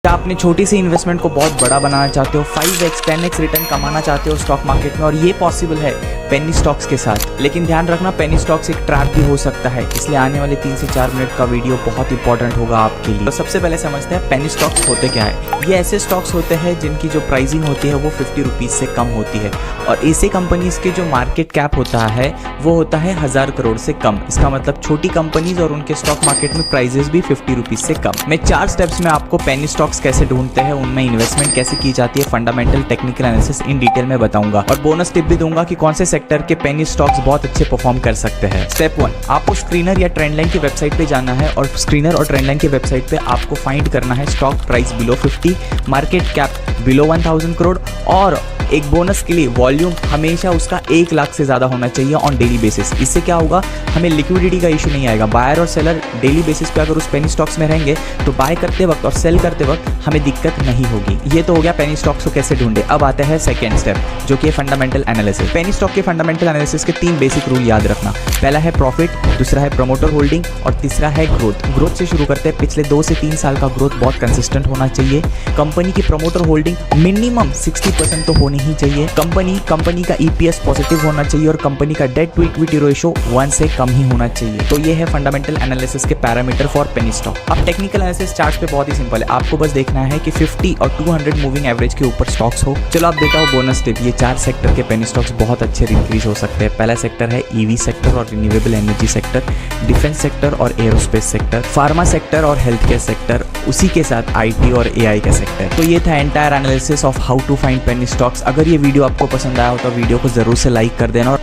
क्या आपने छोटी सी इन्वेस्टमेंट को बहुत बड़ा बनाना चाहते हो, 5x 10x रिटर्न कमाना चाहते हो स्टॉक मार्केट में, और ये पॉसिबल है पेनी स्टॉक्स के साथ। लेकिन ध्यान रखना, पेनी स्टॉक्स एक ट्रैप भी हो सकता है, इसलिए आने वाले 3 से 4 मिनट का वीडियो बहुत इंपॉर्टेंट होगा आपके लिए। तो सबसे पहले समझते हैं पेनी स्टॉक्स होते क्या है। ये ऐसे स्टॉक्स होते हैं जिनकी जो प्राइसिंग होती है वो 50 रुपीज़ से कम होती है, और ऐसे कंपनीज के जो मार्केट कैप होता है वो होता है 1000 करोड़ से कम। इसका मतलब छोटी कंपनीज और उनके स्टॉक मार्केट में प्राइजेस भी 50 रुपीज़ से कम। मैं 4 स्टेप्स में आपको पेनी स्टॉक्स कैसे ढूंढते हैं, उनमें इन्वेस्टमेंट कैसे की जाती है, fundamental technical analysis in detail में बताऊंगा, और बोनस टिप भी दूंगा कि कौन से सेक्टर के पेनी स्टॉक्स बहुत अच्छे परफॉर्म कर सकते हैं। स्टेप 1, आपको स्क्रीनर या ट्रेंडलाइन की वेबसाइट पे जाना है, और स्क्रीनर और ट्रेंडलाइन की वेबसाइट पे आपको फाइंड करना है stock price below 50, market cap below 1000 crore, और एक बोनस के लिए वॉल्यूम हमेशा उसका 1 लाख से ज़्यादा होना चाहिए ऑन डेली बेसिस। इससे क्या होगा, हमें लिक्विडिटी का इशू नहीं आएगा। बायर और सेलर डेली बेसिस पे अगर उस पेनी स्टॉक्स में रहेंगे तो बाय करते वक्त और सेल करते वक्त हमें दिक्कत नहीं होगी। ये तो हो गया पेनी स्टॉक्स को कैसे ढूंढे। अब आता है सेकेंड स्टेप, जो कि है फंडामेंटल एनालिसिस। पेनी स्टॉक के फंडामेंटल एनालिसिस के 3 बेसिक रूल याद रखना। पहला है प्रॉफिट, दूसरा है प्रमोटर होल्डिंग, और तीसरा है ग्रोथ। ग्रोथ से शुरू करते हैं। पिछले 2 से 3 साल का ग्रोथ बहुत कंसिस्टेंट होना चाहिए। कंपनी की प्रमोटर होल्डिंग मिनिमम 60% तो होनी ही चाहिए। कंपनी का ईपीएस पॉजिटिव होना चाहिए, और कंपनी का डेट टू इक्विटी रेशो 1 से कम ही होना चाहिए। तो ये है फंडामेंटल एनालिसिस के पैरामीटर फॉर पेनी स्टॉक। अब टेक्निकल एनालिसिस चार्ट पे बहुत ही सिंपल है, आपको बस देखना है कि 50 और 200 मूविंग एवरेज के ऊपर स्टॉक्स हो। चलो आप देता हूँ बोनस टिप। ये 4 सेक्टर के पेनी स्टॉक्स बहुत अच्छे इंक्रीज हो सकते हैं। पहला सेक्टर है ईवी सेक्टर और renewable energy sector, defence sector और एरोस्पेस सेक्टर, फार्मा सेक्टर और हेल्थ केयर सेक्टर, उसी के साथ आईटी और एआई का सेक्टर। तो ये था entire analysis of how to find penny stocks. अगर ये वीडियो आपको पसंद आया हो तो वीडियो को जरूर से लाइक कर देना, और